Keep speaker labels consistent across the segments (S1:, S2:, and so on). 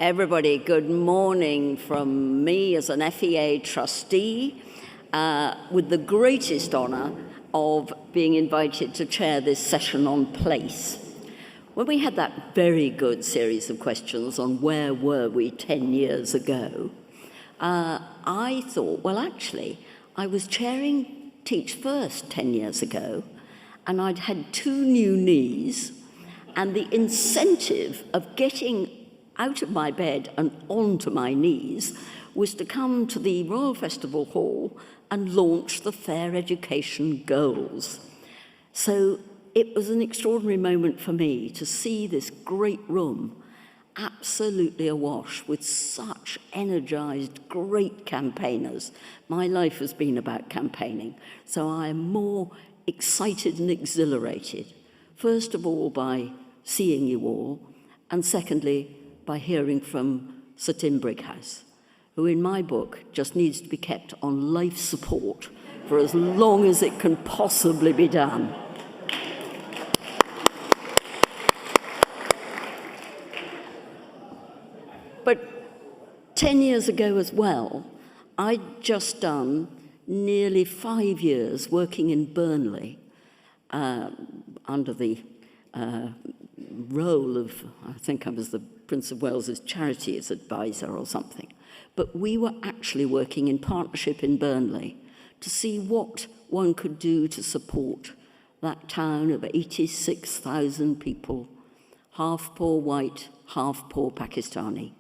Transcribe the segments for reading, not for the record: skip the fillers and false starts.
S1: Everybody, good morning from me as an FEA trustee, with the greatest honour of being invited to chair this session on place. When we had that very good series of questions on where were we 10 years ago, I thought, well, actually, I was chairing Teach First 10 years ago, and I'd had 2 new knees, and the incentive of getting out of my bed and onto my knees was to come to the Royal Festival Hall and launch the Fair Education goals. So it was an extraordinary moment for me to see this great room absolutely awash with such energised, great campaigners. My life has been about campaigning, so I am more excited and exhilarated, first of all by seeing you all, and secondly by hearing from Sir Tim Brighouse, who in my book just needs to be kept on life support for as long as it can possibly be done. But 10 years ago as well, I'd just done nearly 5 years working in Burnley under the role of, I think I was the Prince of Wales's charities advisor or something. But we were actually working in partnership in Burnley to see what one could do to support that town of 86,000 people, half poor white, half poor Pakistani.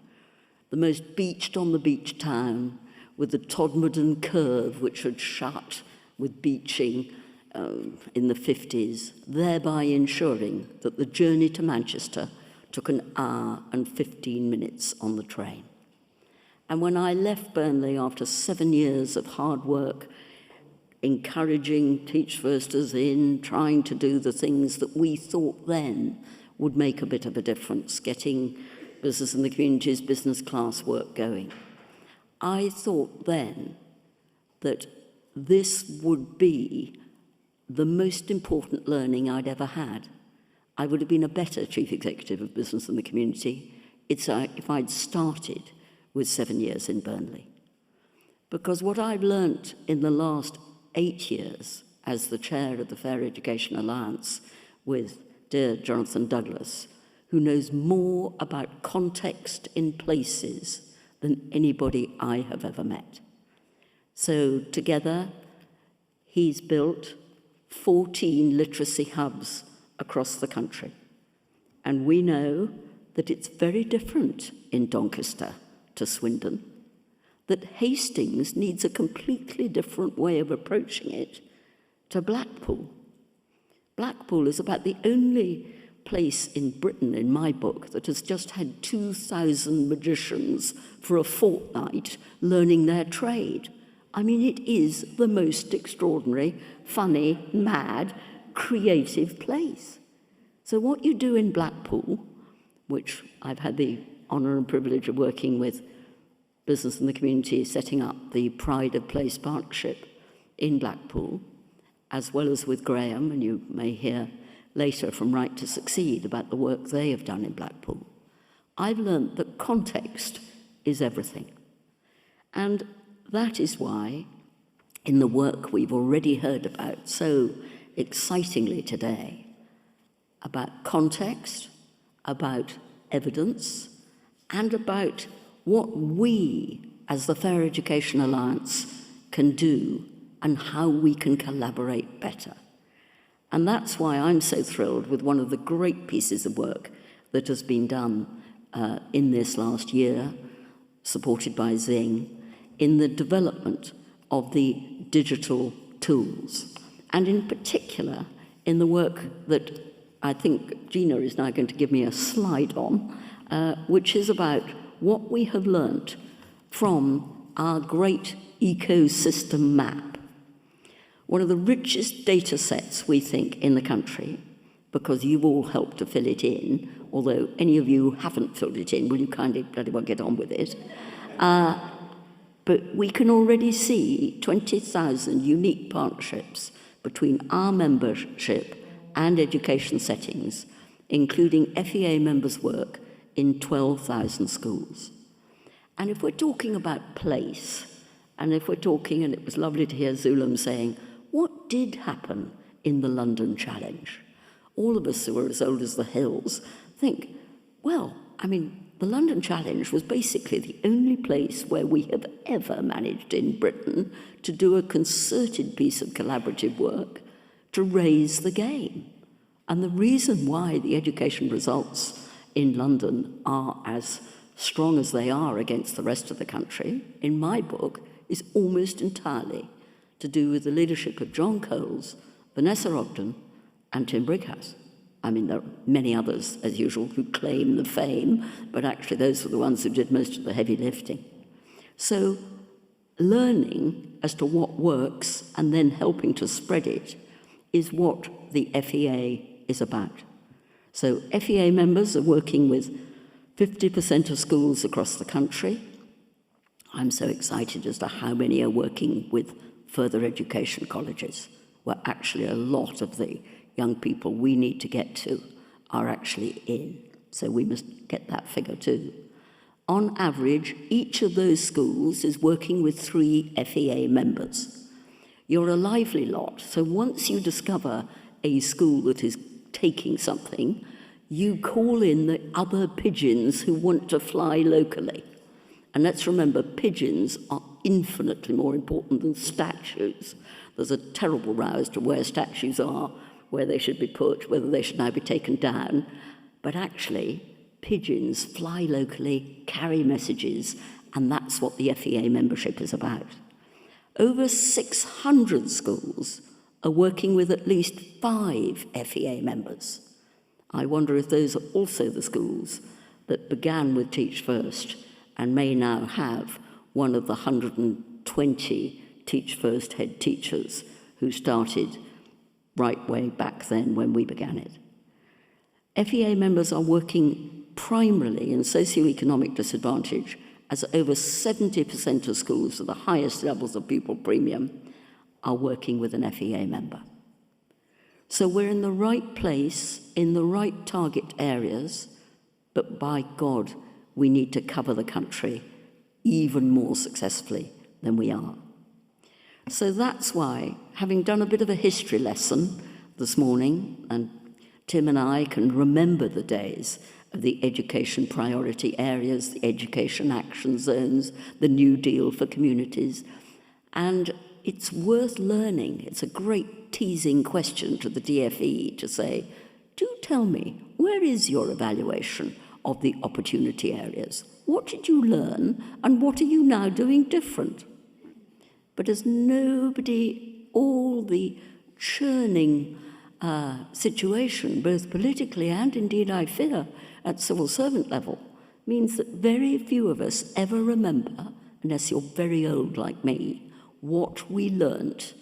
S1: The most beached on the beach town, with the Todmorden curve which had shut with beaching in the 50s, thereby ensuring that the journey to Manchester took 1 hour and 15 minutes on the train. And when I left Burnley after 7 years of hard work, encouraging Teach Firsters in, trying to do the things that we thought then would make a bit of a difference, getting business in the community's business class work going, I thought then that this would be the most important learning I'd ever had. I would have been a better chief executive of business in the community if I'd started with 7 years in Burnley. Because what I've learnt in the last 8 years as the chair of the Fair Education Alliance with dear Jonathan Douglas, who knows more about context in places than anybody I have ever met. So together, he's built 14 literacy hubs across the country. And we know that it's very different in Doncaster to Swindon, that Hastings needs a completely different way of approaching it to Blackpool. Blackpool is about the only place in Britain, in my book, that has just had 2,000 magicians for a fortnight learning their trade. I mean, it is the most extraordinary, funny, mad, creative place. So what you do in Blackpool, which I've had the honour and privilege of working with business in the community, setting up the Pride of Place partnership in Blackpool, as well as with Graeme, and you may hear later from Right to Succeed about the work they have done in Blackpool, I've learnt that context is everything. And that is why, in the work we've already heard about so excitingly today, about context, about evidence, and about what we, as the Fair Education Alliance, can do and how we can collaborate better. And that's why I'm so thrilled with one of the great pieces of work that has been done in this last year, supported by Zing, in the development of the digital tools, and in particular in the work that I think Gina is now going to give me a slide on, which is about what we have learnt from our great ecosystem map. One of the richest data sets, we think, in the country, because you've all helped to fill it in, although any of you haven't filled it in, will you kindly bloody well get on with it? But we can already see 20,000 unique partnerships between our membership and education settings, including FEA members' work in 12,000 schools. And if we're talking about place, and if we're talking, and it was lovely to hear Zulum saying, what did happen in the London Challenge? All of us who are as old as the hills think, well, I mean, the London Challenge was basically the only place where we have ever managed in Britain to do a concerted piece of collaborative work to raise the game. And the reason why the education results in London are as strong as they are against the rest of the country, in my book, is almost entirely to do with the leadership of John Coles, Vanessa Ogden, and Tim Brighouse. I mean, there are many others, as usual, who claim the fame, but actually those were the ones who did most of the heavy lifting. So learning as to what works and then helping to spread it is what the FEA is about. So FEA members are working with 50% of schools across the country. I'm so excited as to how many are working with further education colleges, where actually a lot of the young people we need to get to are actually in. So we must get that figure too. On average, each of those schools is working with 3 FEA members. You're a lively lot, so once you discover a school that is taking something, you call in the other pigeons who want to fly locally. And let's remember, pigeons are infinitely more important than statues. There's a terrible row as to where statues are, where they should be put, whether they should now be taken down. But actually, pigeons fly locally, carry messages, and that's what the FEA membership is about. Over 600 schools are working with at least 5 FEA members. I wonder if those are also the schools that began with Teach First and may now have one of the 120 Teach First head teachers who started right way back then when we began it. FEA members are working primarily in socioeconomic disadvantage, as over 70% of schools at the highest levels of pupil premium are working with an FEA member. So we're in the right place, in the right target areas, but by God, we need to cover the country even more successfully than we are. So that's why, having done a bit of a history lesson this morning, and Tim and I can remember the days of the education priority areas, the education action zones, the New Deal for communities, and it's worth learning. It's a great teasing question to the DFE to say, do tell me, where is your evaluation of the opportunity areas? What did you learn, and what are you now doing different? But as nobody, all the churning situation, both politically and indeed, I fear, at civil servant level, means that very few of us ever remember, unless you're very old like me, what we learnt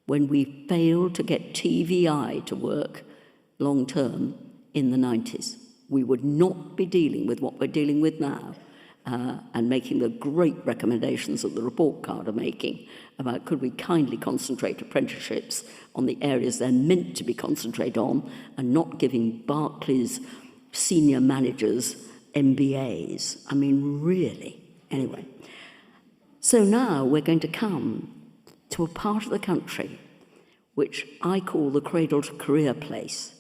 S1: when we failed to get TVI to work long term in the 90s. We would not be dealing with what we're dealing with now and making the great recommendations that the report card are making about could we kindly concentrate apprenticeships on the areas they're meant to be concentrated on and not giving Barclays senior managers MBAs. I mean, really. Anyway. So now we're going to come to a part of the country which I call the cradle to career place.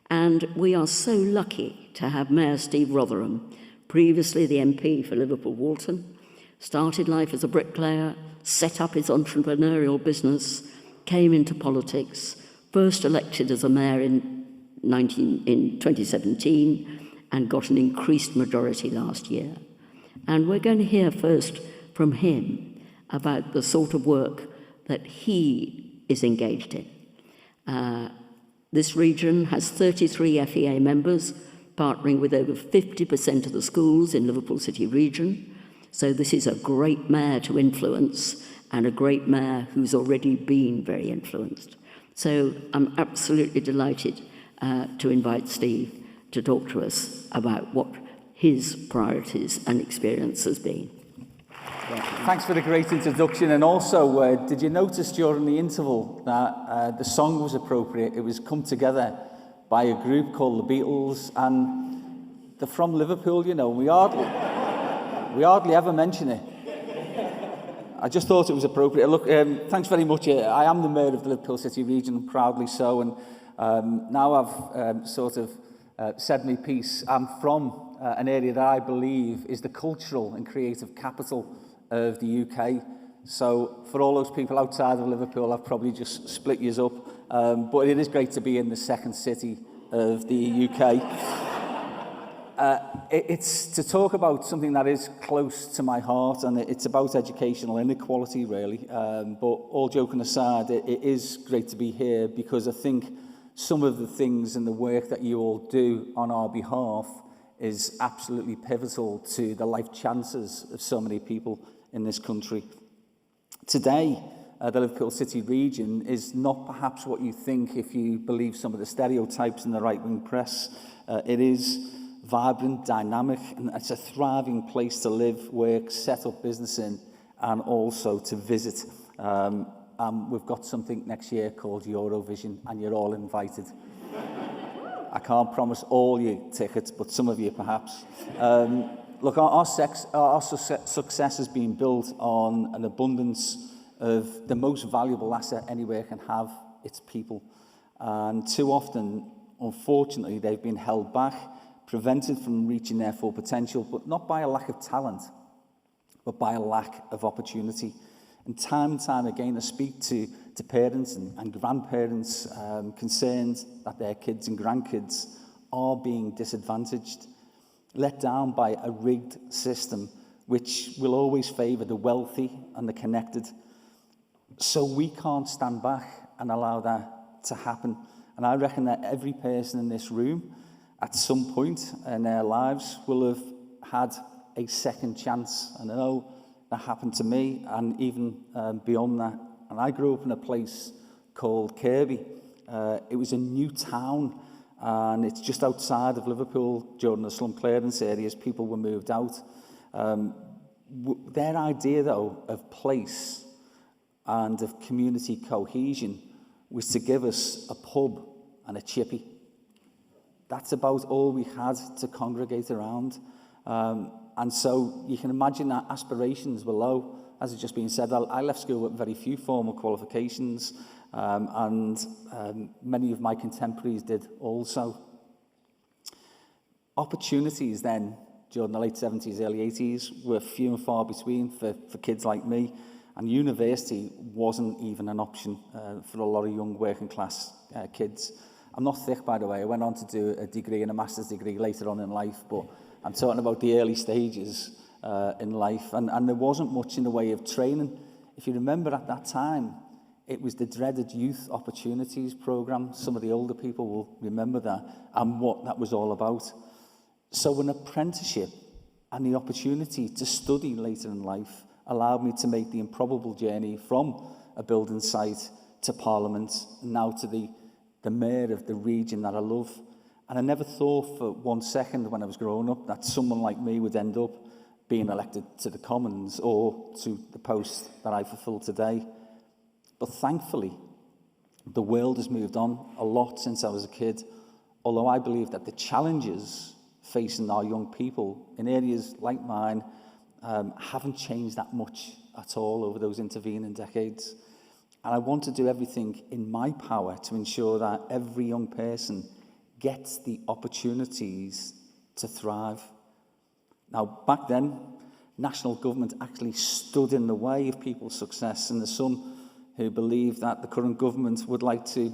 S1: And we are so lucky to have Mayor Steve Rotheram, previously the MP for Liverpool Walton, started life as a bricklayer, set up his entrepreneurial business, came into politics, first elected as a mayor in 2017, and got an increased majority last year. And we're going to hear first from him about the sort of work that he is engaged in. This region has 33 FEA members, partnering with over 50% of the schools in Liverpool City region. So this is a great mayor to influence, and a great mayor who's already been very influenced. So I'm absolutely delighted to invite Steve to talk to us about what his priorities and experience has been.
S2: Thanks for the great introduction. And also, did you notice during the interval that the song was appropriate? It was come together by a group called the Beatles, and they're from Liverpool, you know. We hardly ever mention it. I just thought it was appropriate. Look, thanks very much. I am the Mayor of the Liverpool City region, proudly so, and now I've said my piece. I'm from an area that I believe is the cultural and creative capital of the UK. So for all those people outside of Liverpool, I've probably just split yous up. But it is great to be in the second city of the UK. It's to talk about something that is close to my heart, and it's about educational inequality, really. But all joking aside, it is great to be here because I think some of the things and the work that you all do on our behalf is absolutely pivotal to the life chances of so many people in this country. Today, the Liverpool City region is not perhaps what you think if you believe some of the stereotypes in the right-wing press. It is vibrant, dynamic, and it's a thriving place to live, work, set up business in, and also to visit. We've got something next year called Eurovision, and you're all invited. I can't promise all you tickets, but some of you perhaps. Look, our success has been built on an abundance of the most valuable asset anywhere can have, its people. And too often, unfortunately, they've been held back, prevented from reaching their full potential, but not by a lack of talent, but by a lack of opportunity. And time again, I speak to parents and grandparents concerned that their kids and grandkids are being disadvantaged, let down by a rigged system which will always favour the wealthy and the connected. So we can't stand back and allow that to happen. And I reckon that every person in this room at some point in their lives will have had a second chance. And I know that happened to me, and even beyond that. And I grew up in a place called Kirby. It was a new town, and it's just outside of Liverpool during the slum clearance areas. People were moved out. Their idea, though, of place and of community cohesion was to give us a pub and a chippy. That's about all we had to congregate around. And so you can imagine that aspirations were low. As it's just been said, I left school with very few formal qualifications, and many of my contemporaries did also. Opportunities then, during the late 70s, early 80s, were few and far between for kids like me, and university wasn't even an option for a lot of young working class kids. I'm not thick, by the way. I went on to do a degree and a master's degree later on in life, but I'm talking about the early stages in life, and there wasn't much in the way of training. If you remember at that time, it was the dreaded Youth Opportunities Programme. Some of the older people will remember that and what that was all about. So an apprenticeship and the opportunity to study later in life allowed me to make the improbable journey from a building site to Parliament, and now to the mayor of the region that I love. And I never thought for 1 second when I was growing up that someone like me would end up being elected to the Commons or to the post that I fulfill today. But thankfully, the world has moved on a lot since I was a kid, although I believe that the challenges facing our young people in areas like mine haven't changed that much at all over those intervening decades. And I want to do everything in my power to ensure that every young person gets the opportunities to thrive. Now, back then, national government actually stood in the way of people's success, and there's some who believe that the current government would like to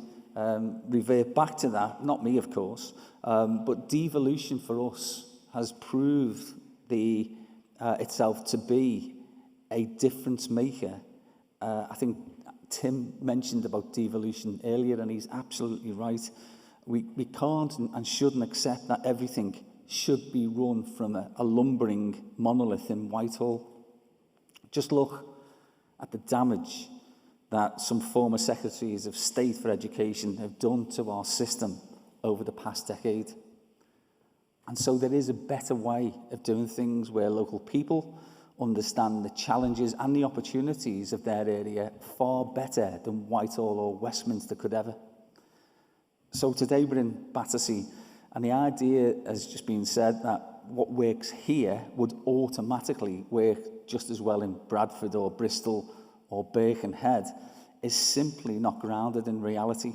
S2: revert back to that. Not me, of course, but devolution for us has proved itself to be a difference maker. I think Tim mentioned about devolution earlier, and he's absolutely right. We can't and shouldn't accept that everything should be run from a lumbering monolith in Whitehall. Just look at the damage that some former secretaries of state for education have done to our system over the past decade. And so there is a better way of doing things where local people understand the challenges and the opportunities of their area far better than Whitehall or Westminster could ever. So today we're in Battersea, And the idea has just been said that what works here would automatically work just as well in Bradford or Bristol or Birkenhead is simply not grounded in reality.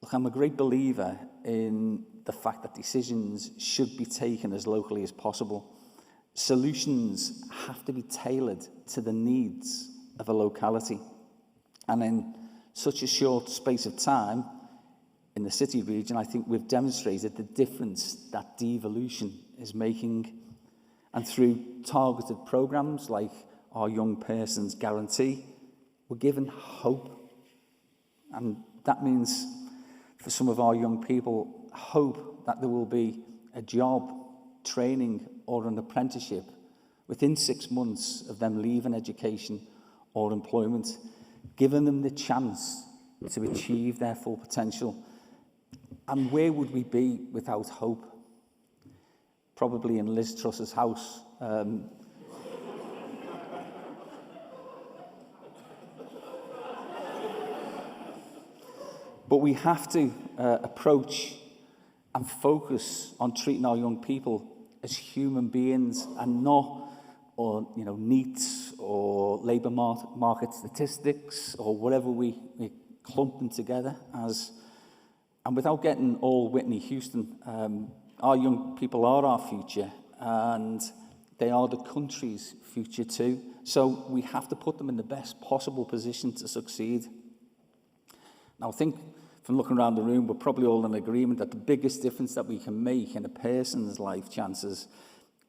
S2: Look, I'm a great believer in the fact that decisions should be taken as locally as possible. Solutions have to be tailored to the needs of a locality. And in such a short space of time, in the city region, I think we've demonstrated the difference that devolution is making. And through targeted programmes like our Young Persons Guarantee, we're given hope. And that means for some of our young people, hope that there will be a job, training or an apprenticeship within 6 months of them leaving education or employment, giving them the chance to achieve their full potential. And where would we be without hope? Probably in Liz Truss's house. But we have to approach and focus on treating our young people as human beings and not on NEETs or labour market statistics or whatever we clump them together as. And without getting all Whitney Houston, our young people are our future and they are the country's future too. So we have to put them in the best possible position to succeed. Now, I think from looking around the room, we're probably all in agreement that the biggest difference that we can make in a person's life chances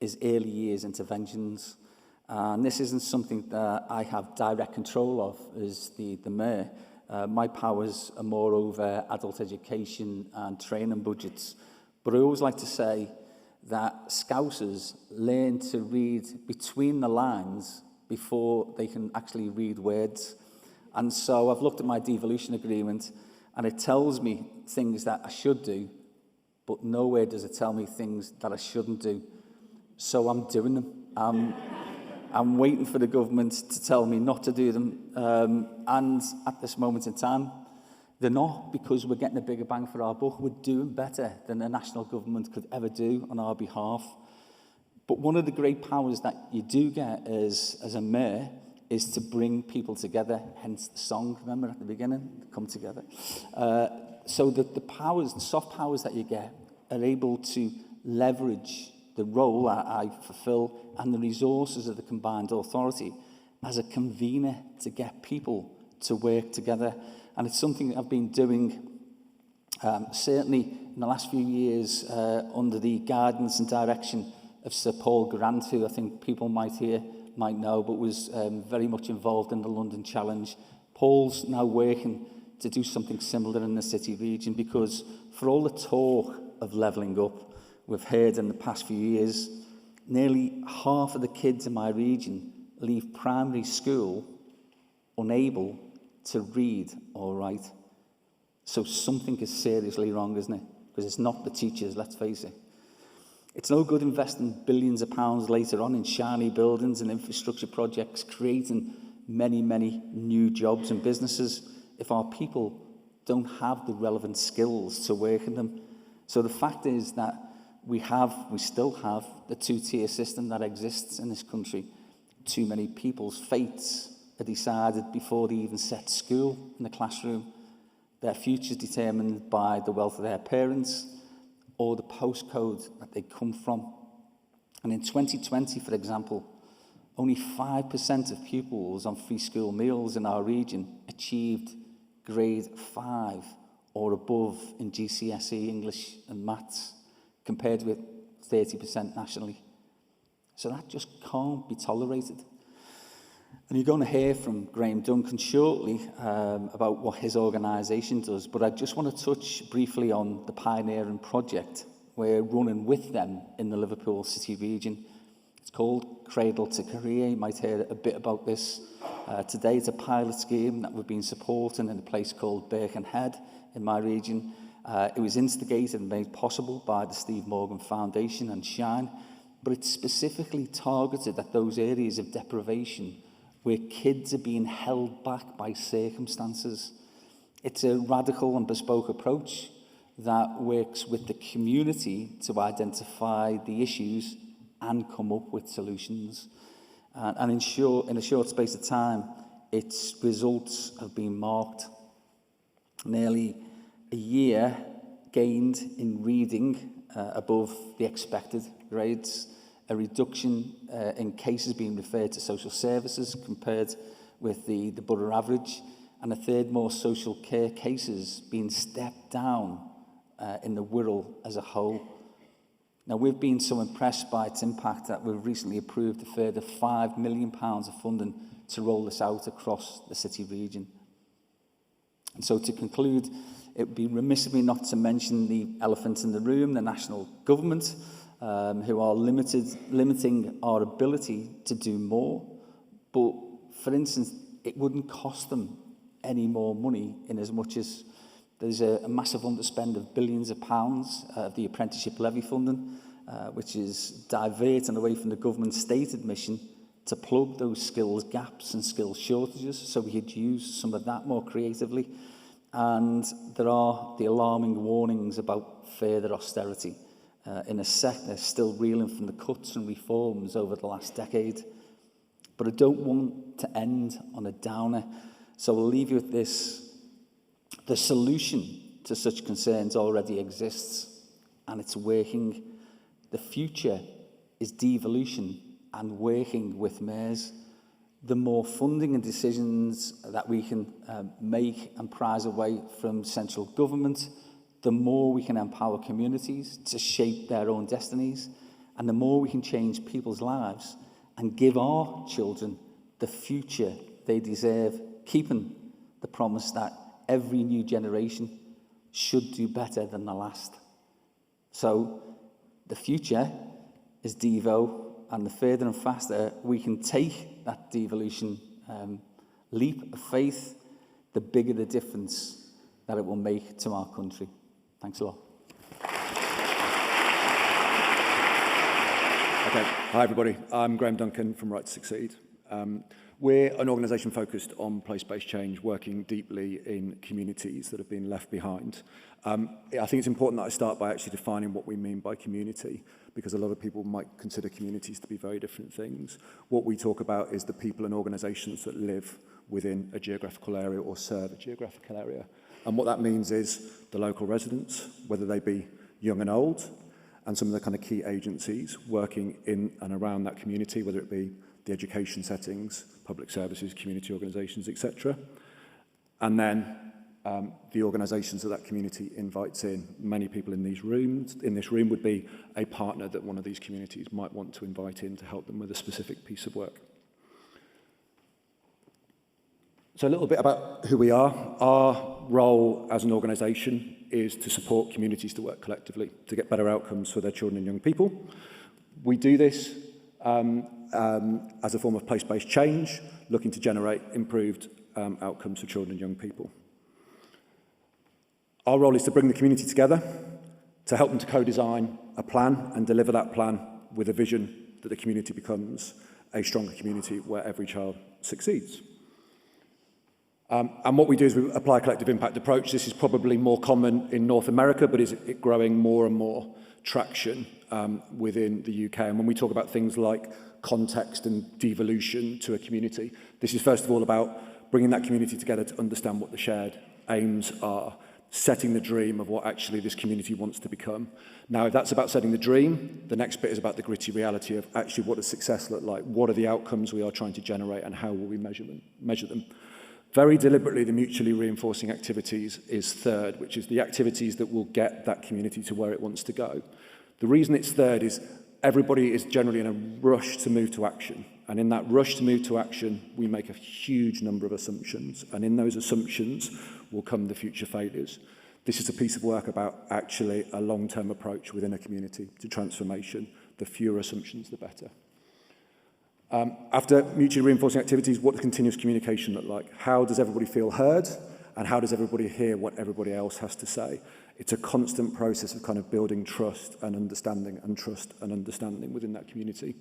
S2: is early years interventions. And this isn't something that I have direct control of as the mayor. My powers are more over adult education and training budgets. But I always like to say that Scousers learn to read between the lines before they can actually read words. And so I've looked at my devolution agreement and it tells me things that I should do, but nowhere does it tell me things that I shouldn't do. So I'm doing them. I'm waiting for the government to tell me not to do them. And at this moment in time, they're not, because we're getting a bigger bang for our buck. We're doing better than the national government could ever do on our behalf. But one of the great powers that you do get as a mayor is to bring people together, hence the song, remember at the beginning, come together. So that the powers, the soft powers that you get are able to leverage the role I fulfill and the resources of the combined authority as a convener to get people to work together. And it's something I've been doing certainly in the last few years under the guidance and direction of Sir Paul Grant, who I think people might know, but was very much involved in the London Challenge. Paul's now working to do something similar in the city region, because for all the talk of levelling up we've heard in the past few years, nearly half of the kids in my region leave primary school unable to read or write. So something is seriously wrong, isn't it? Because it's not the teachers, let's face it. It's no good investing billions of pounds later on in shiny buildings and infrastructure projects, creating many, many new jobs and businesses if our people don't have the relevant skills to work in them. So the fact is that we still have the two-tier system that exists in this country. Too many people's fates are decided before they even set school in the classroom. Their future's determined by the wealth of their parents or the postcode that they come from. And in 2020, for example, only 5% of pupils on free school meals in our region achieved grade 5 or above in GCSE English and maths, compared with 30% nationally. So that just can't be tolerated. And you're going to hear from Graeme Duncan shortly about what his organisation does, but I just want to touch briefly on the pioneering project we're running with them in the Liverpool city region. It's called Cradle to Career. You might hear a bit about this today. It's a pilot scheme that we've been supporting in a place called Birkenhead in my region. It was instigated and made possible by the Steve Morgan Foundation and Shine, but it's specifically targeted at those areas of deprivation where kids are being held back by circumstances. It's a radical and bespoke approach that works with the community to identify the issues and come up with solutions. And in a short space of time, its results have been marked. Nearly a year gained in reading above the expected grades, a reduction in cases being referred to social services compared with the borough average, and a third more social care cases being stepped down in the Wirral as a whole. Now, we've been so impressed by its impact that we've recently approved a further £5 million of funding to roll this out across the city region. And so to conclude, it would be remiss of me not to mention the elephant in the room, the national government, who are limiting our ability to do more. But, for instance, it wouldn't cost them any more money in as much as there's a massive underspend of billions of pounds of the apprenticeship levy funding, which is diverting away from the government's stated mission to plug those skills gaps and skills shortages, so we could use some of that more creatively. And there are the alarming warnings about further austerity in a sector still reeling from the cuts and reforms over the last decade. But I don't want to end on a downer, so I'll leave you with this. The solution to such concerns already exists, and it's working. The future is devolution and working with mayors. The more funding and decisions that we can make and prize away from central government, the more we can empower communities to shape their own destinies, and the more we can change people's lives and give our children the future they deserve, keeping the promise that every new generation should do better than the last. So the future is Devo, and the further and faster we can take that devolution leap of faith, the bigger the difference that it will make to our country. Thanks a lot.
S3: Okay. Hi, everybody. I'm Graeme Duncan from Right to Succeed. We're an organisation focused on place-based change, working deeply in communities that have been left behind. I think it's important that I start by actually defining what we mean by community, because a lot of people might consider communities to be very different things. What we talk about is the people and organisations that live within a geographical area or serve a geographical area. And what that means is the local residents, whether they be young and old, and some of the kind of key agencies working in and around that community, whether it be the education settings, public services, community organisations, etc. And then the organisations that community invites in. Many people in this room would be a partner that one of these communities might want to invite in to help them with a specific piece of work. So a little bit about who we are. Our role as an organisation is to support communities to work collectively to get better outcomes for their children and young people. We do this as a form of place-based change, looking to generate improved outcomes for children and young people. Our role is to bring the community together, to help them to co-design a plan and deliver that plan with a vision that the community becomes a stronger community where every child succeeds. And what we do is we apply a collective impact approach. This is probably more common in North America, but is it growing more and more traction within the UK. And when we talk about things like context and devolution to a community, this is first of all about bringing that community together to understand what the shared aims are, setting the dream of what actually this community wants to become. Now, if that's about setting the dream, the next bit is about the gritty reality of actually what does success look like, what are the outcomes we are trying to generate, and how will we measure them. Very deliberately, the mutually reinforcing activities is third, which is the activities that will get that community to where it wants to go. The reason it's third is everybody is generally in a rush to move to action. And in that rush to move to action, we make a huge number of assumptions. And in those assumptions will come the future failures. This is a piece of work about actually a long-term approach within a community to transformation. The fewer assumptions, the better. After mutually reinforcing activities, what does continuous communication look like? How does everybody feel heard? And how does everybody hear what everybody else has to say? It's a constant process of kind of building trust and understanding within that community.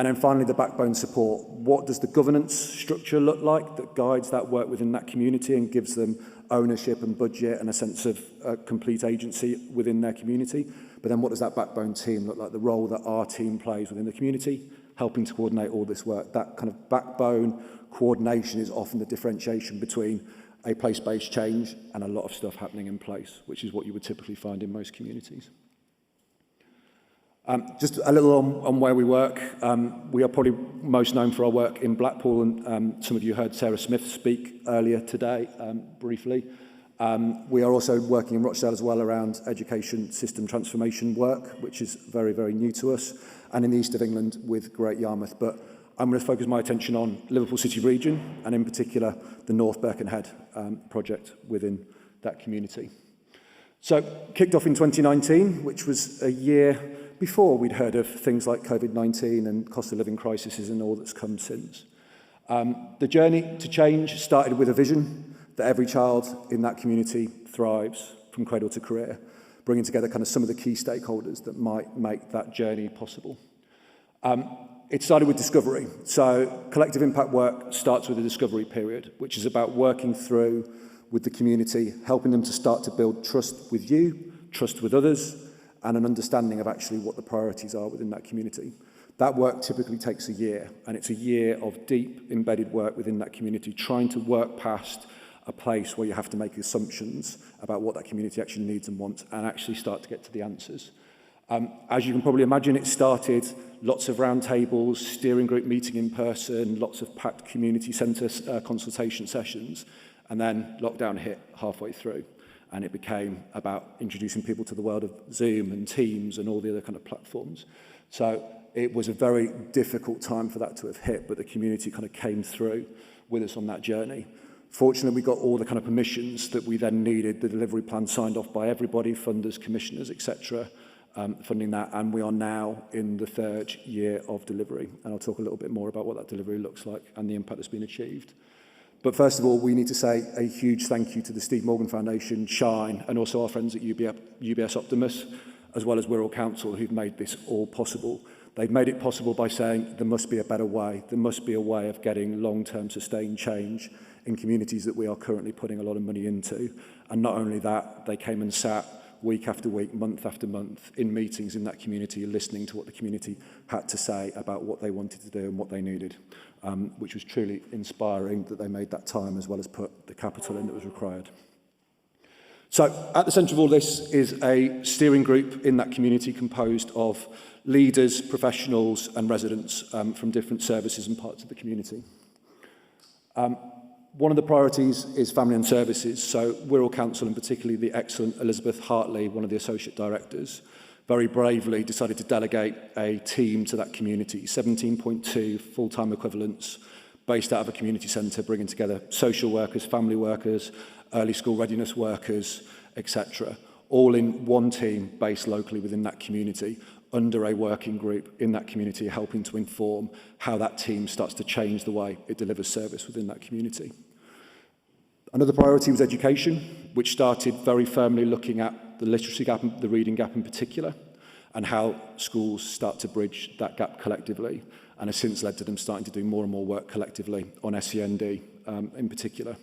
S3: And then finally, the backbone support. What does the governance structure look like that guides that work within that community and gives them ownership and budget and a sense of complete agency within their community? But then what does that backbone team look like? The role that our team plays within the community, helping to coordinate all this work. That kind of backbone coordination is often the differentiation between a place-based change and a lot of stuff happening in place, which is what you would typically find in most communities. Just a little on where we work. We are probably most known for our work in Blackpool, and some of you heard Sarah Smith speak earlier today, briefly. We are also working in Rochdale as well around education system transformation work, which is very, very new to us, and in the east of England with Great Yarmouth. But I'm going to focus my attention on Liverpool City region, and in particular, the North Birkenhead project within that community. So, kicked off in 2019, which was a year before we'd heard of things like COVID-19 and cost of living crises and all that's come since. The journey to change started with a vision that every child in that community thrives from cradle to career, bringing together kind of some of the key stakeholders that might make that journey possible. It started with discovery. So collective impact work starts with a discovery period, which is about working through with the community, helping them to start to build trust with you, trust with others, and an understanding of actually what the priorities are within that community. That work typically takes a year, and it's a year of deep embedded work within that community, trying to work past a place where you have to make assumptions about what that community actually needs and wants, and actually start to get to the answers. As you can probably imagine, it started lots of roundtables, steering group meeting in person, lots of packed community centre consultation sessions, and then lockdown hit halfway through. And it became about introducing people to the world of Zoom and Teams and all the other kind of platforms. So it was a very difficult time for that to have hit, but the community kind of came through with us on that journey. Fortunately, we got all the kind of permissions that we then needed, the delivery plan signed off by everybody, funders, commissioners, etc., funding that, and we are now in the third year of delivery. And I'll talk a little bit more about what that delivery looks like and the impact that's been achieved. But first of all, we need to say a huge thank you to the Steve Morgan Foundation, Shine, and also our friends at UBS Optimus, as well as Wirral Council, who've made this all possible. They've made it possible by saying there must be a better way. There must be a way of getting long-term sustained change in communities that we are currently putting a lot of money into. And not only that, they came and sat week after week, month after month, in meetings in that community, listening to what the community had to say about what they wanted to do and what they needed, which was truly inspiring that they made that time as well as put the capital in that was required. So at the centre of all this is a steering group in that community composed of leaders, professionals and residents from different services and parts of the community. One of the priorities is family and services. So Wirral Council, and particularly the excellent Elizabeth Hartley, one of the associate directors, very bravely decided to delegate a team to that community, 17.2 full-time equivalents based out of a community centre, bringing together social workers, family workers, early school readiness workers, etc., all in one team based locally within that community, under a working group in that community, helping to inform how that team starts to change the way it delivers service within that community. Another priority was education, which started very firmly looking at the literacy gap, the reading gap in particular, and how schools start to bridge that gap collectively, and has since led to them starting to do more and more work collectively on SEND in particular.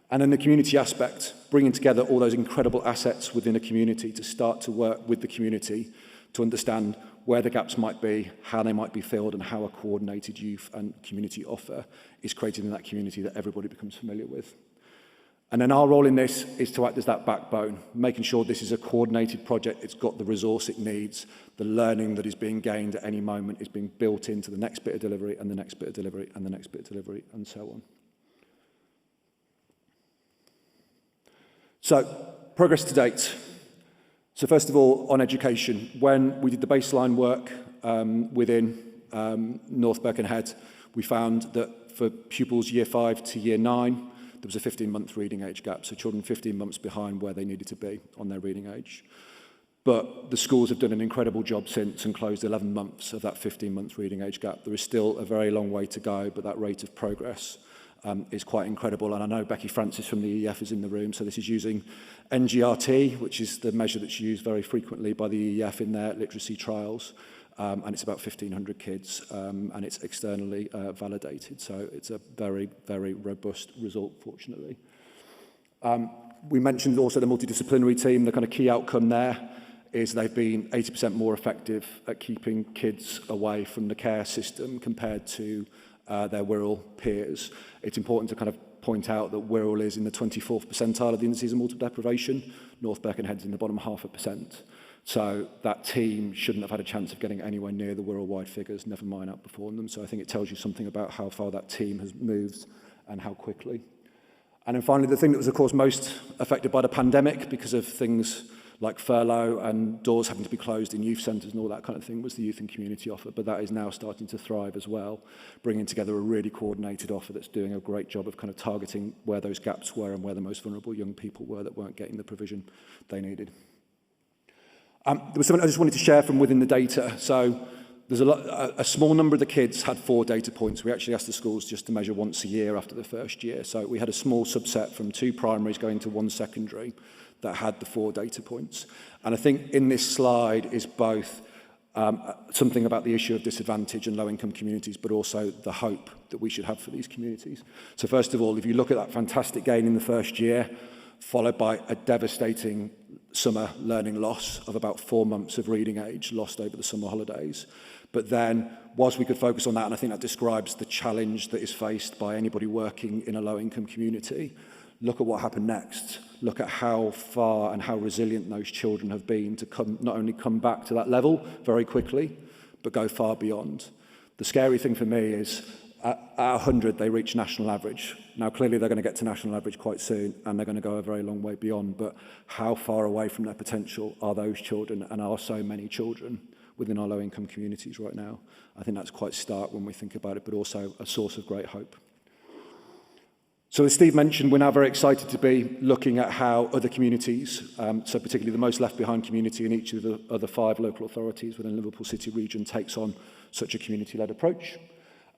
S3: And then the community aspect, bringing together all those incredible assets within a community to start to work with the community to understand where the gaps might be, how they might be filled, and how a coordinated youth and community offer is created in that community that everybody becomes familiar with. And then our role in this is to act as that backbone, making sure this is a coordinated project, it's got the resource it needs, the learning that is being gained at any moment is being built into the next bit of delivery, and the next bit of delivery, and the next bit of delivery, and so on. So, progress to date. So first of all, on education, when we did the baseline work within North Birkenhead, we found that for pupils year 5 to year 9, there was a 15-month reading age gap, so children 15 months behind where they needed to be on their reading age. But the schools have done an incredible job since and closed 11 months of that 15-month reading age gap. There is still a very long way to go, but that rate of progress is quite incredible. And I know Becky Francis from the EEF is in the room, so this is using NGRT, which is the measure that's used very frequently by the EEF in their literacy trials. and it's about 1,500 kids, and it's externally validated. So it's a very, very robust result, fortunately. We mentioned also the multidisciplinary team. The kind of key outcome there is they've been 80% more effective at keeping kids away from the care system compared to their Wirral peers. It's important to kind of point out that Wirral is in the 24th percentile of the indices of multiple deprivation. North Birkenhead's in the bottom 0.5%. So that team shouldn't have had a chance of getting anywhere near the Wirral-wide figures, never mind outperform them. So I think it tells you something about how far that team has moved and how quickly. And then finally, the thing that was, of course, most affected by the pandemic because of things like furlough and doors having to be closed in youth centres and all that kind of thing was the youth and community offer. But that is now starting to thrive as well, bringing together a really coordinated offer that's doing a great job of kind of targeting where those gaps were and where the most vulnerable young people were that weren't getting the provision they needed. There was something I just wanted to share from within the data. So there's a small number of the kids had 4 data points. We actually asked the schools just to measure once a year after the first year. So we had a small subset from 2 primaries going to 1 secondary that had the 4 data points. And I think in this slide is both something about the issue of disadvantage and low-income communities, but also the hope that we should have for these communities. So first of all, if you look at that fantastic gain in the first year, followed by a devastating summer learning loss of about 4 months of reading age lost over the summer holidays. But then, whilst we could focus on that, and I think that describes the challenge that is faced by anybody working in a low-income community, look at what happened next. Look at how far and how resilient those children have been to not only come back to that level very quickly, but go far beyond. The scary thing for me is at 100, they reach national average. Now, clearly, they're going to get to national average quite soon, and they're going to go a very long way beyond. But how far away from their potential are those children, and are so many children within our low-income communities right now? I think that's quite stark when we think about it, but also a source of great hope. So as Steve mentioned, we're now very excited to be looking at how other communities, so particularly the most left behind community in each of the other 5 local authorities within Liverpool City region, takes on such a community-led approach.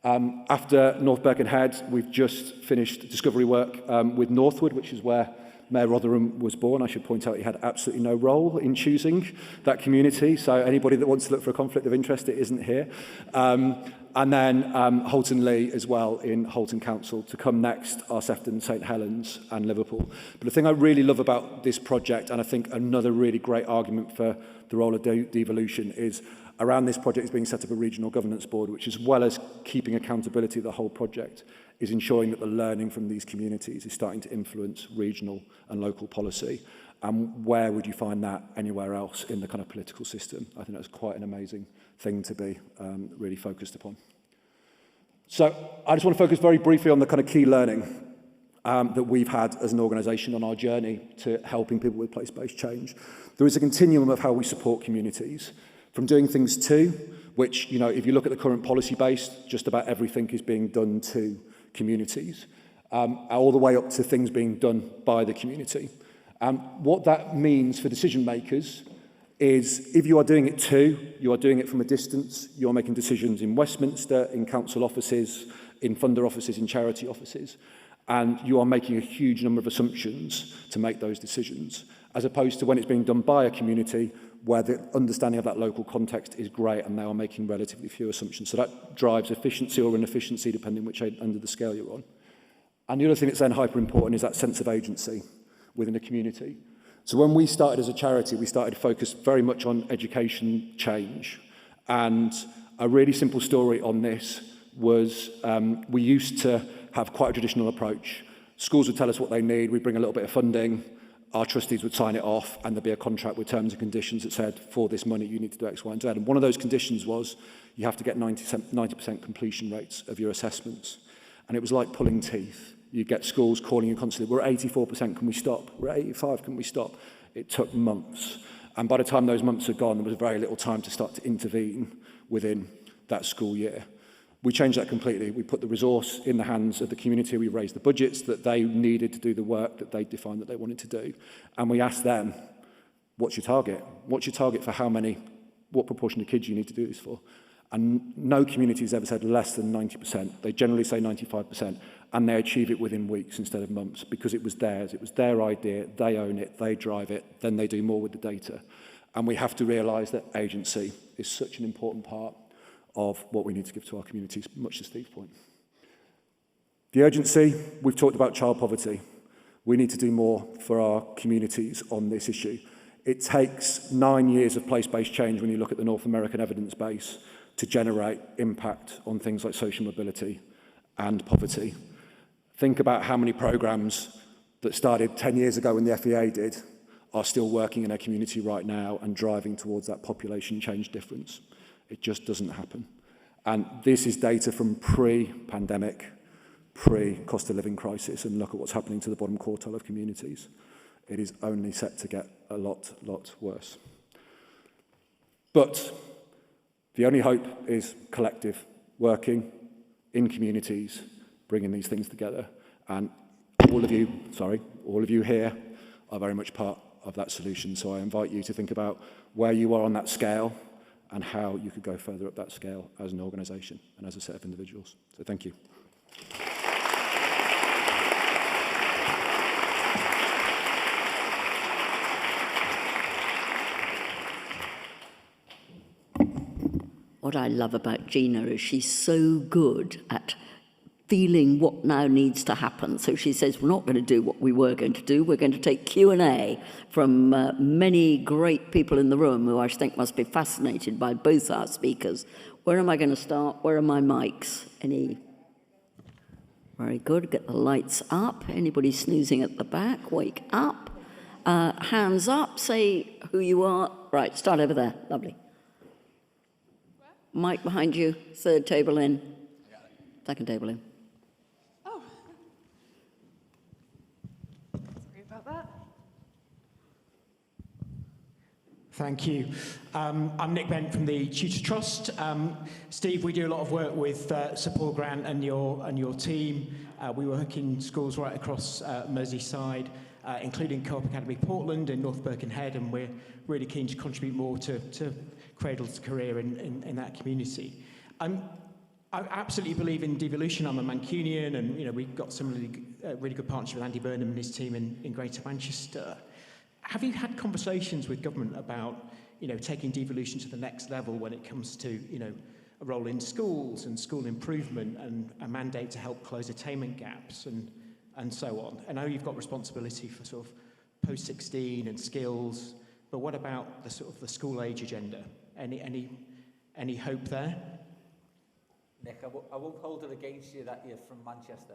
S3: After North Birkenhead, we've just finished discovery work with Northwood, which is where Mayor Rotheram was born. I should point out he had absolutely no role in choosing that community, so anybody that wants to look for a conflict of interest, it isn't here. And then Holton Lee as well in Holton Council. To come next are Sefton, St Helens and Liverpool. But the thing I really love about this project, and I think another really great argument for the role of devolution, is around this project is being set up a regional governance board, which, as well as keeping accountability of the whole project, is ensuring that the learning from these communities is starting to influence regional and local policy. And where would you find that anywhere else in the kind of political system? I think that's quite an amazing thing to be really focused upon. So I just want to focus very briefly on the kind of key learning that we've had as an organisation on our journey to helping people with place-based change. There is a continuum of how we support communities, from doing things to, which, you know, if you look at the current policy base, just about everything is being done to communities, all the way up to things being done by the community. What that means for decision makers is if you are doing it to, you are doing it from a distance, you are making decisions in Westminster, in council offices, in funder offices, in charity offices, and you are making a huge number of assumptions to make those decisions, as opposed to when it's being done by a community where the understanding of that local context is great and they are making relatively few assumptions. So that drives efficiency or inefficiency depending which end of the scale you're on. And the other thing that's then hyper important is that sense of agency within a community. So when we started as a charity, we started focused very much on education change. And a really simple story on this was we used to have quite a traditional approach. Schools would tell us what they need, we'd bring a little bit of funding, our trustees would sign it off, and there'd be a contract with terms and conditions that said, for this money, you need to do X, Y, and Z. And one of those conditions was you have to get 90% completion rates of your assessments. And it was like pulling teeth. You get schools calling you constantly, we're at 84%, can we stop? We're at 85%, can we stop? It took months. And by the time those months had gone, there was very little time to start to intervene within that school year. We changed that completely. We put the resource in the hands of the community. We raised the budgets that they needed to do the work that they defined that they wanted to do. And we asked them, what's your target? What's your target for what proportion of kids you need to do this for? And no community has ever said less than 90%. They generally say 95%. And they achieve it within weeks instead of months because it was theirs. It was their idea. They own it. They drive it. Then they do more with the data. And we have to realise that agency is such an important part of what we need to give to our communities, much to Steve's point. The urgency, we've talked about child poverty. We need to do more for our communities on this issue. It takes 9 years of place-based change when you look at the North American evidence base to generate impact on things like social mobility and poverty. Think about how many programmes that started 10 years ago when the FEA did are still working in our community right now and driving towards that population change difference. It just doesn't happen. And this is data from pre-pandemic, pre-cost of living crisis, and look at what's happening to the bottom quartile of communities. It is only set to get a lot worse. But the only hope is collective working in communities, bringing these things together. And all of you here are very much part of that solution. So I invite you to think about where you are on that scale and how you could go further up that scale as an organisation and as a set of individuals. So thank you.
S1: What I love about Gina is she's so good at feeling what now needs to happen. So she says, we're not going to do what we were going to do. We're going to take Q&A from many great people in the room who I think must be fascinated by both our speakers. Where am I going to start? Where are my mics? Any? Very good. Get the lights up. Anybody snoozing at the back? Wake up. Hands up. Say who you are. Right, start over there. Lovely. Mic behind you. Third table in. Second table in.
S4: Oh. Sorry about that.
S5: Thank you. I'm Nick Bent from the Tutor Trust. Steve, we do a lot of work with Support Grant and your team. We work in schools right across Merseyside, including Co-op Academy Portland and North Birkenhead, and we're really keen to contribute more to cradle to career in that community. I absolutely believe in devolution. I'm a Mancunian, and we've got some really good partnership with Andy Burnham and his team in Greater Manchester. Have you had conversations with government about taking devolution to the next level when it comes to a role in schools and school improvement and a mandate to help close attainment gaps and so on? I know you've got responsibility for sort of post-16 and skills, but what about the sort of the school age agenda? Any hope there?
S2: Nick, I won't hold it against you that you're from Manchester.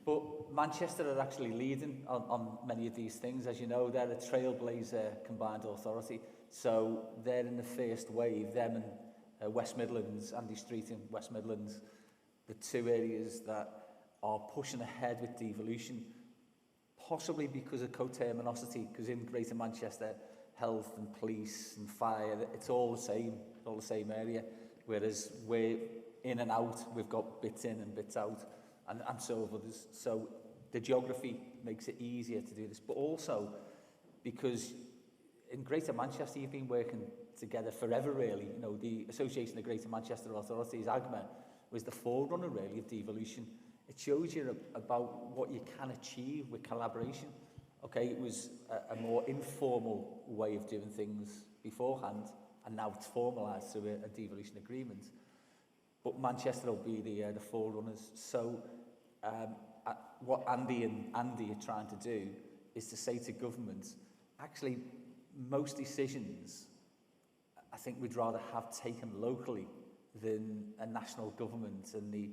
S2: But Manchester are actually leading on many of these things. As you know, they're a trailblazer combined authority. So they're in the first wave, them and West Midlands, Andy Street in West Midlands, the two areas that are pushing ahead with devolution, possibly because of coterminosity, because in Greater Manchester, health and police and fire, it's all the same area. Whereas we're in and out, we've got bits in and bits out, and so have others. So the geography makes it easier to do this, but also because in Greater Manchester, you've been working together forever, really. The Association of Greater Manchester Authorities, AGMA, was the forerunner, really, of devolution. It shows you about what you can achieve with collaboration. Okay, it was a more informal way of doing things beforehand, and now it's formalised through a devolution agreement. But Manchester will be the forerunners. So what Andy and Andy are trying to do is to say to government, actually, most decisions I think we'd rather have taken locally than a national government, and the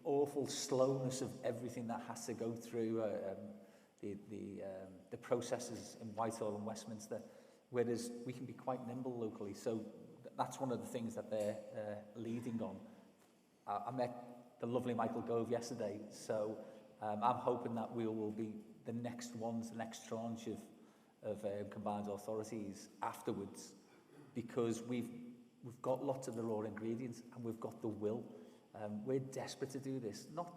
S2: awful slowness of everything that has to go through the processes in Whitehall and Westminster, whereas we can be quite nimble locally. So that's one of the things that they're leading on. I met the lovely Michael Gove yesterday, so I'm hoping that we will be the next ones, the next tranche of combined authorities afterwards, because we've got lots of the raw ingredients and we've got the will. We're desperate to do this, not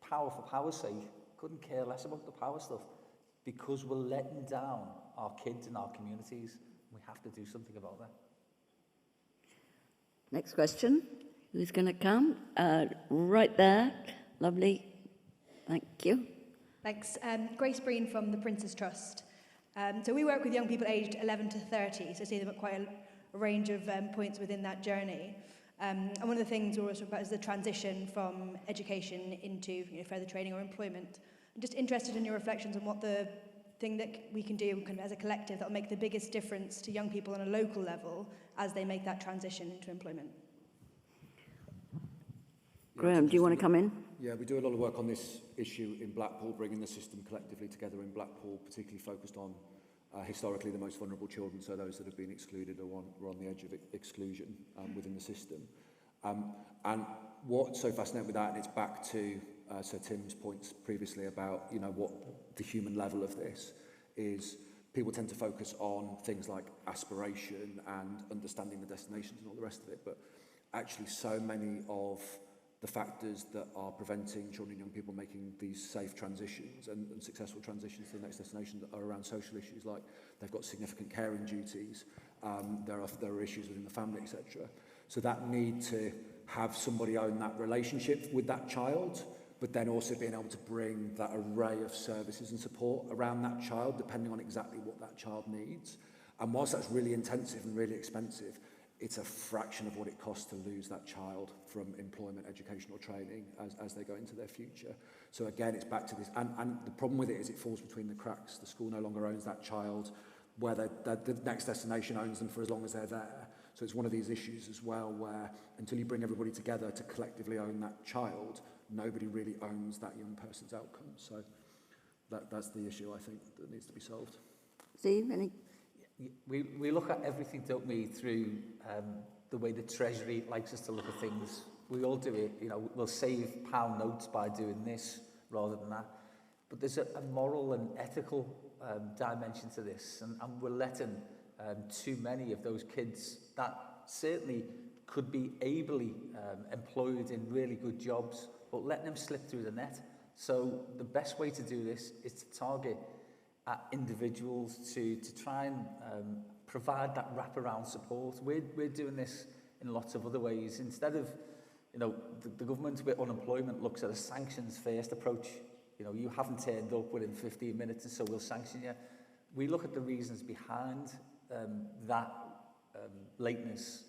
S2: power for power's sake, couldn't care less about the power stuff, because we're letting down our kids and our communities. We have to do something about that.
S1: Next question. Who's going to come? Right there. Lovely. Thank you.
S6: Thanks. Grace Breen from the Prince's Trust. So we work with young people aged 11 to 30, so see them at quite a range of points within that journey. And one of the things we're also about is the transition from education into further training or employment. I'm just interested in your reflections on what the thing that we can do kind of as a collective that will make the biggest difference to young people on a local level as they make that transition into employment.
S1: Graeme, do you want to come in?
S3: Yeah, we do a lot of work on this issue in Blackpool, bringing the system collectively together in Blackpool, particularly focused on historically the most vulnerable children, so those that have been excluded or on the edge of exclusion within the system. And what's so fascinating with that, and it's back to Sir Tim's points previously about what the human level of this is. People tend to focus on things like aspiration and understanding the destinations and all the rest of it, but actually so many of the factors that are preventing children and young people making these safe transitions and successful transitions to the next destination are around social issues, like they've got significant caring duties, there are issues within the family, etc. So that need to have somebody own that relationship with that child, but then also being able to bring that array of services and support around that child, depending on exactly what that child needs. And whilst that's really intensive and really expensive, it's a fraction of what it costs to lose that child from employment, education or training as they go into their future. So again, it's back to this. And the problem with it is it falls between the cracks. The school no longer owns that child, where the next destination owns them for as long as they're there. So it's one of these issues as well where until you bring everybody together to collectively own that child, nobody really owns that young person's outcome. So that's the issue, I think, that needs to be solved.
S1: Steve, any?
S7: We look at everything, don't we, through the way the Treasury likes us to look at things. We all do it, we'll save pound notes by doing this rather than that. But there's a moral and ethical dimension to this, and we're letting too many of those kids that certainly could be ably employed in really good jobs, but letting them slip through the net. So the best way to do this is to target individuals to try and provide that wraparound support. We're doing this in lots of other ways. Instead of, the government with unemployment looks at a sanctions first approach. You haven't turned up within 15 minutes and so we'll sanction you. We look at the reasons behind that lateness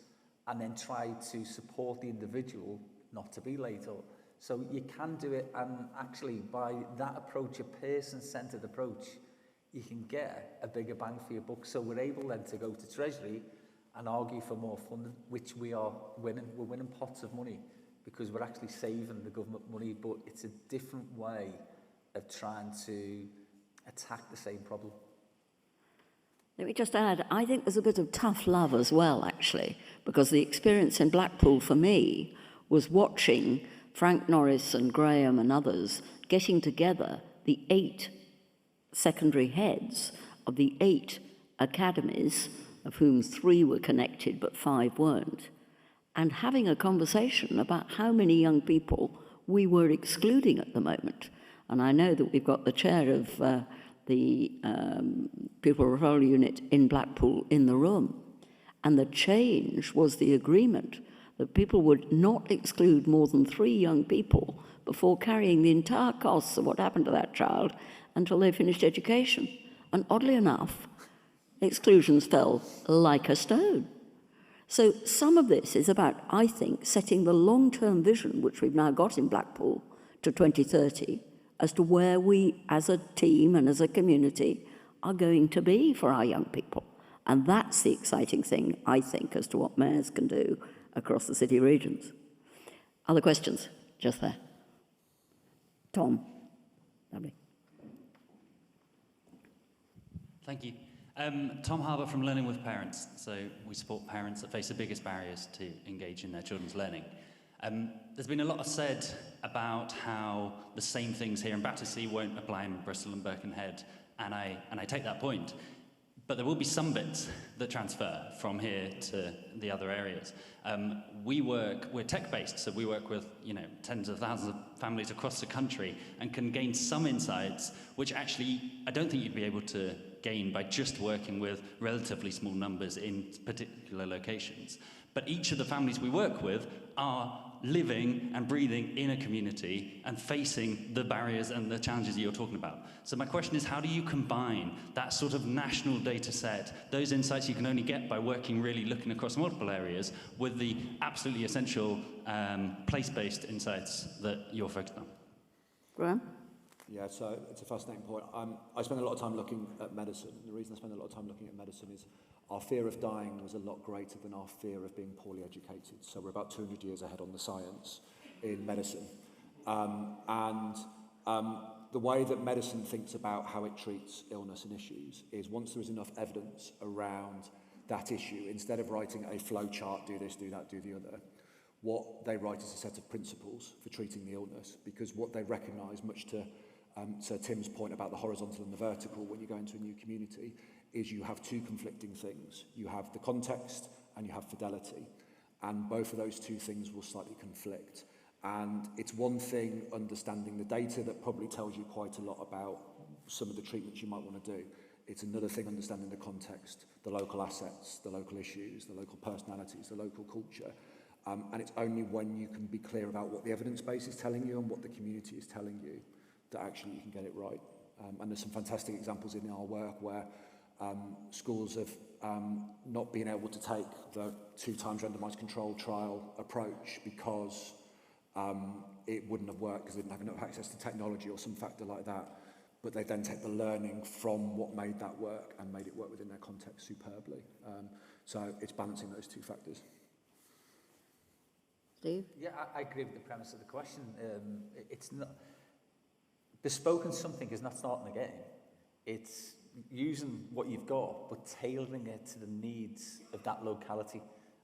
S7: and then try to support the individual not to be late. So you can do it, and actually by that approach, a person-centred approach, you can get a bigger bang for your buck. So we're able then to go to Treasury and argue for more funding, which we are winning. We're winning pots of money because we're actually saving the government money, but it's a different way of trying to attack the same problem.
S1: Let me just add, I think there's a bit of tough love as well, actually, because the experience in Blackpool for me was watching Frank Norris and Graham and others getting together, the 8 secondary heads of the 8 academies, of whom 3 were connected but 5 weren't, and having a conversation about how many young people we were excluding at the moment. And I know that we've got the chair of the pupil referral unit in Blackpool in the room. And the change was the agreement that people would not exclude more than 3 young people before carrying the entire costs of what happened to that child until they finished education. And oddly enough, exclusions fell like a stone. So some of this is about, I think, setting the long-term vision, which we've now got in Blackpool, to 2030, as to where we, as a team and as a community, are going to be for our young people. And that's the exciting thing, I think, as to what mayors can do across the city regions. Other questions? Just there. Tom. Lovely.
S8: Thank you. Tom Harbour from Learning with Parents. So we support parents that face the biggest barriers to engage in their children's learning. There's been a lot said about how the same things here in Battersea won't apply in Bristol and Birkenhead, and I take that point. But there will be some bits that transfer from here to the other areas. We're tech-based, so we work with tens of thousands of families across the country and can gain some insights, which actually I don't think you'd be able to gain by just working with relatively small numbers in particular locations. But each of the families we work with are living and breathing in a community and facing the barriers and the challenges that you're talking about. So my question is, how do you combine that sort of national data set, those insights you can only get by working, really looking across multiple areas, with the absolutely essential place-based insights that you're focused on?
S1: Graeme?
S3: Yeah, so it's a fascinating point. I spend a lot of time looking at medicine. The reason I spend a lot of time looking at medicine is our fear of dying was a lot greater than our fear of being poorly educated. So we're about 200 years ahead on the science in medicine. The way that medicine thinks about how it treats illness and issues is once there is enough evidence around that issue, instead of writing a flow chart, do this, do that, do the other, what they write is a set of principles for treating the illness, because what they recognise, much to Sir Tim's point about the horizontal and the vertical, when you go into a new community, is you have two conflicting things. You have the context and you have fidelity. And both of those two things will slightly conflict. And it's one thing understanding the data that probably tells you quite a lot about some of the treatments you might want to do. It's another thing understanding the context, the local assets, the local issues, the local personalities, the local culture. And it's only when you can be clear about what the evidence base is telling you and what the community is telling you that actually you can get it right. And there's some fantastic examples in our work where schools have not been able to take the 2 times randomised controlled trial approach because it wouldn't have worked because they didn't have enough access to technology or some factor like that. But they then take the learning from what made that work and made it work within their context superbly. So it's balancing those two factors.
S1: Steve?
S7: Yeah, I agree with the premise of the question. It's not bespoken something is not starting again. It's using what you've got, but tailoring it to the needs of that locality,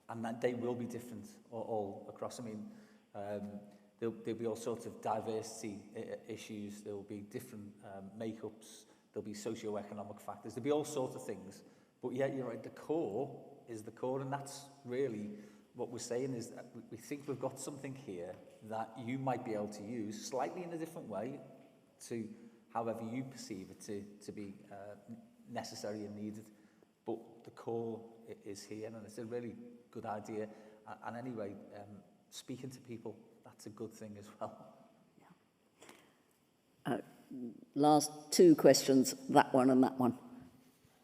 S7: and that they will be different all across. I mean, there'll be all sorts of diversity issues. There will be different makeups. There'll be socio-economic factors. There'll be all sorts of things. But yeah, you're right. The core is the core, and that's really what we're saying is that we think we've got something here that you might be able to use slightly in a different way to however you perceive it to be necessary and needed. But the core is here, and it's a really good idea. And anyway, speaking to people, that's a good thing as well.
S1: Yeah. Last 2 questions, that one and that one.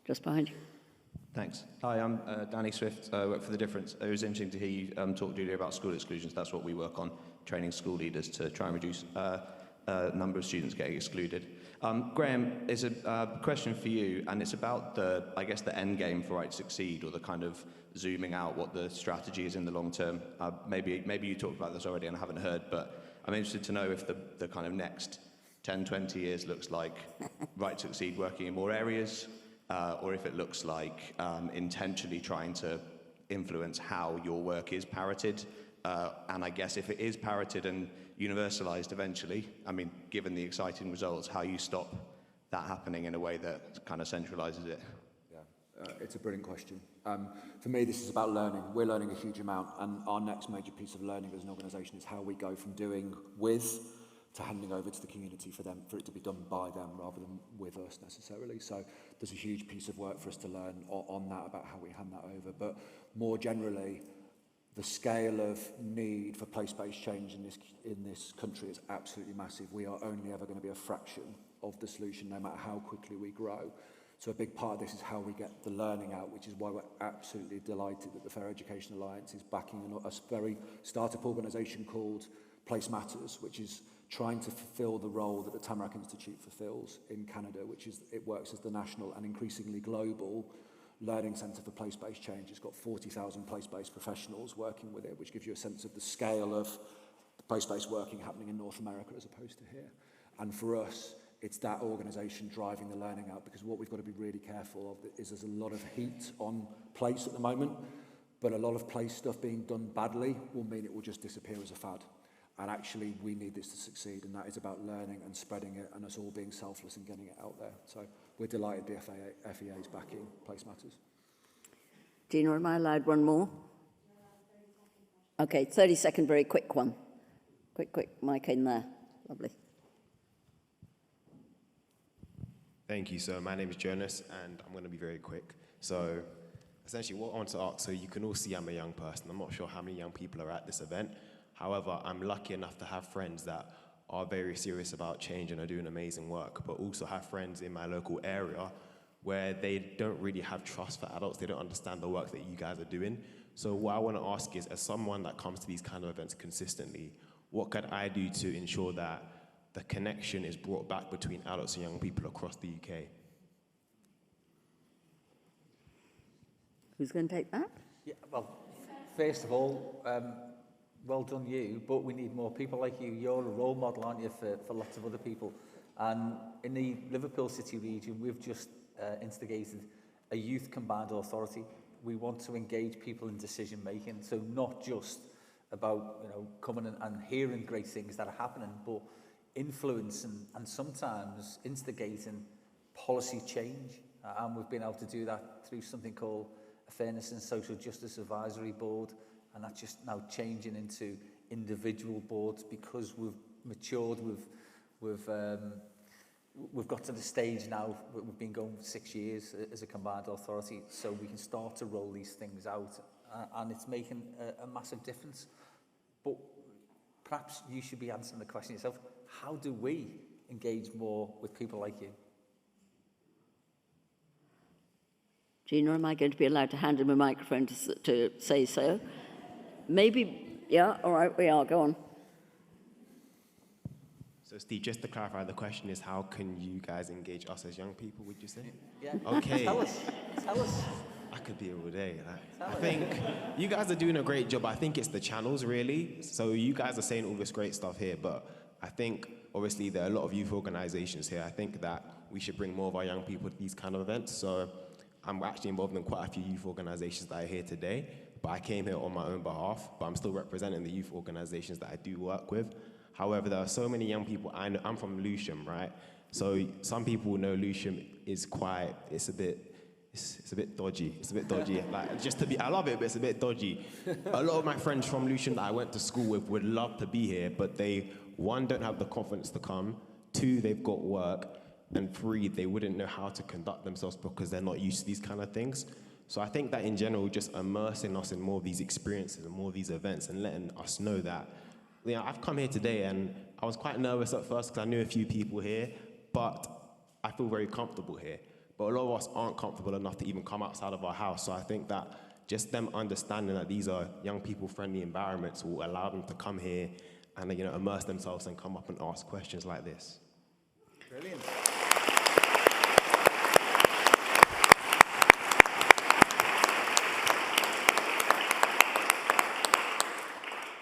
S1: Just behind you.
S9: Thanks. Hi, I'm Danny Swift. I work for The Difference. It was interesting to hear you talk, Julia, about school exclusions. That's what we work on, training school leaders to try and reduce number of students getting excluded. Graeme, is a question for you, and it's about the end game for Right to Succeed, or the kind of zooming out what the strategy is in the long term. Maybe you talked about this already and I haven't heard, but I'm interested to know if the kind of next 10, 20 years looks like Right to Succeed working in more areas, or if it looks like intentionally trying to influence how your work is parroted. And I guess if it is parroted and universalised eventually, I mean, given the exciting results, how you stop that happening in a way that kind of centralises it?
S2: Yeah, it's a brilliant question. For me, this is about learning. We're learning a huge amount, and our next major piece of learning as an organisation is how we go from doing with to handing over to the community for it to be done by them rather than with us necessarily. So there's a huge piece of work for us to learn on that, about how we hand that over. But more generally, the scale of need for place-based change in this country is absolutely massive. We are only ever going to be a fraction of the solution, no matter how quickly we grow. So a big part of this is how we get the learning out, which is why we're absolutely delighted that the Fair Education Alliance is backing a very start-up organisation called Place Matters, which is trying to fulfil the role that the Tamarack Institute fulfills in Canada, it works as the national and increasingly global learning centre for place-based change. It's got 40,000 place-based professionals working with it, which gives you a sense of the scale of the place-based working happening in North America as opposed to here. And for us, it's that organisation driving the learning out, because what we've got to be really careful of is there's a lot of heat on place at the moment, but a lot of place stuff being done badly will mean it will just disappear as a fad. And actually, we need this to succeed, and that is about learning and spreading it, and us all being selfless and getting it out there. So we're delighted the FEA is backing Place Matters.
S1: Gina, am I allowed one more? Okay, 30-second, very quick one. Quick, mic in there. Lovely.
S10: Thank you. So my name is Jonas, and I'm going to be very quick. So essentially what I want to ask, so you can all see I'm a young person. I'm not sure how many young people are at this event. However, I'm lucky enough to have friends that are very serious about change and are doing amazing work, but also have friends in my local area where they don't really have trust for adults. They don't understand the work that you guys are doing. So what I want to ask is, as someone that comes to these kind of events consistently, what could I do to ensure that the connection is brought back between adults and young people across the UK?
S1: Who's going to take that?
S7: Yeah, well, first of all, well done you, but we need more people like you. You're a role model, aren't you, for lots of other people. And in the Liverpool City region, we've just instigated a youth combined authority. We want to engage people in decision making, so not just about coming and hearing great things that are happening, but influencing and sometimes instigating policy change. And we've been able to do that through something called a Fairness and Social Justice Advisory Board, and that's just now changing into individual boards because we've matured, we've got to the stage now, we've been going 6 years as a combined authority, so we can start to roll these things out, and it's making a massive difference. But perhaps you should be answering the question yourself, how do we engage more with people like you?
S1: Gina, am I going to be allowed to hand him a microphone to say so? Maybe, yeah, all right, we are, go on.
S10: So Steve, just to clarify, the question is, how can you guys engage us as young people, would you say?
S7: Yeah.
S10: Okay.
S7: Tell us.
S10: I could be here all day. I think you guys are doing a great job. I think it's the channels, really. So you guys are saying all this great stuff here, but I think, obviously, there are a lot of youth organizations here. I think that we should bring more of our young people to these kind of events. So I'm actually involved in quite a few youth organizations that are here today, but I came here on my own behalf, but I'm still representing the youth organizations that I do work with. However, there are so many young people. I know, I'm from Lewisham, right? So some people know Lewisham is quite, it's a bit dodgy. It's a bit dodgy. Like, just to be, I love it, but it's a bit dodgy. A lot of my friends from Lewisham that I went to school with would love to be here, but they, one, don't have the confidence to come, two, they've got work, and three, they wouldn't know how to conduct themselves because they're not used to these kind of things. So I think that in general, just immersing us in more of these experiences and more of these events and letting us know that, I've come here today and I was quite nervous at first because I knew a few people here, but I feel very comfortable here. But a lot of us aren't comfortable enough to even come outside of our house. So I think that just them understanding that these are young people-friendly environments will allow them to come here and immerse themselves and come up and ask questions like this.
S7: Brilliant.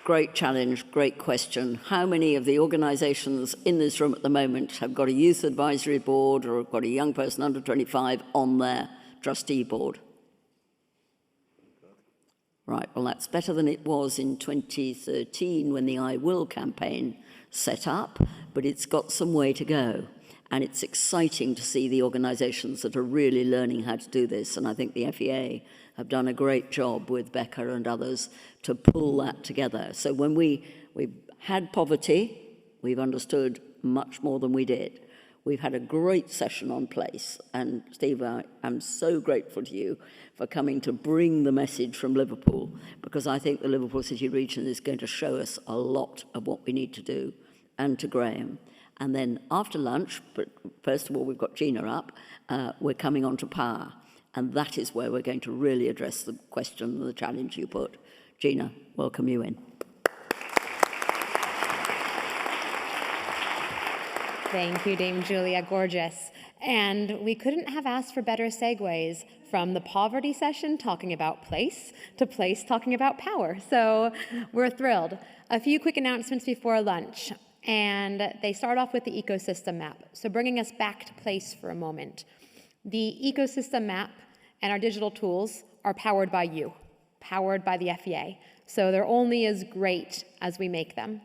S1: Great challenge, great question. How many of the organisations in this room at the moment have got a youth advisory board or have got a young person under 25 on their trustee board? Right, well, that's better than it was in 2013 when the I Will campaign set up, but it's got some way to go. And it's exciting to see the organisations that are really learning how to do this. And I think the FEA have done a great job with Becca and others to pull that together. So when we've had poverty, we've understood much more than we did. We've had a great session on place. And Steve, I'm so grateful to you for coming to bring the message from Liverpool, because I think the Liverpool City region is going to show us a lot of what we need to do, and to Graeme. And then after lunch, but first of all, we've got Gina up, we're coming on to power. And that is where we're going to really address the question and the challenge you put. Gina, welcome you in.
S11: Thank you, Dame Julia, gorgeous. And we couldn't have asked for better segues from the poverty session talking about place to place talking about power. So we're thrilled. A few quick announcements before lunch. And they start off with the ecosystem map. So bringing us back to place for a moment. The ecosystem map and our digital tools are powered by you, powered by the FEA. So they're only as great as we make them.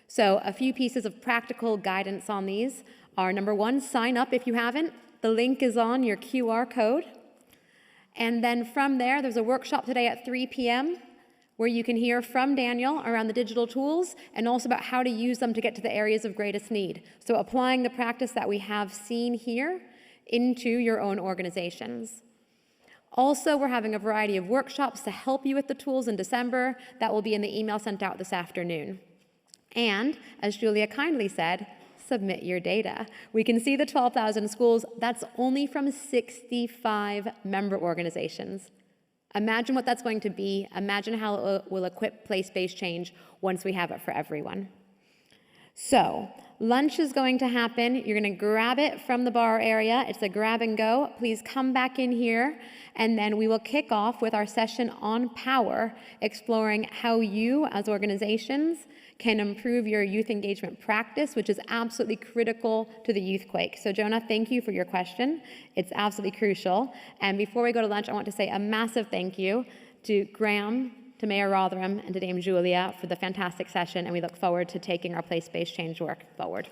S11: So a few pieces of practical guidance on these are, number one, sign up if you haven't. The link is on your QR code. And then from there, there's a workshop today at 3 p.m. where you can hear from Daniel around the digital tools and also about how to use them to get to the areas of greatest need. So applying the practice that we have seen here into your own organizations. Also, we're having a variety of workshops to help you with the tools in December. That will be in the email sent out this afternoon. And, as Julia kindly said, submit your data. We can see the 12,000 schools. That's only from 65 member organizations. Imagine what that's going to be. Imagine how it will equip place-based change once we have it for everyone. So, lunch is going to happen. You're going to grab it from the bar area. It's a grab and go. Please come back in here, and then we will kick off with our session on power, exploring how you, as organizations, can improve your youth engagement practice, which is absolutely critical to the Youth Quake. So Jonah, thank you for your question. It's absolutely crucial. And before we go to lunch, I want to say a massive thank you to Graeme, to Mayor Rotheram, and to Dame Julia for the fantastic session, and we look forward to taking our place-based change work forward.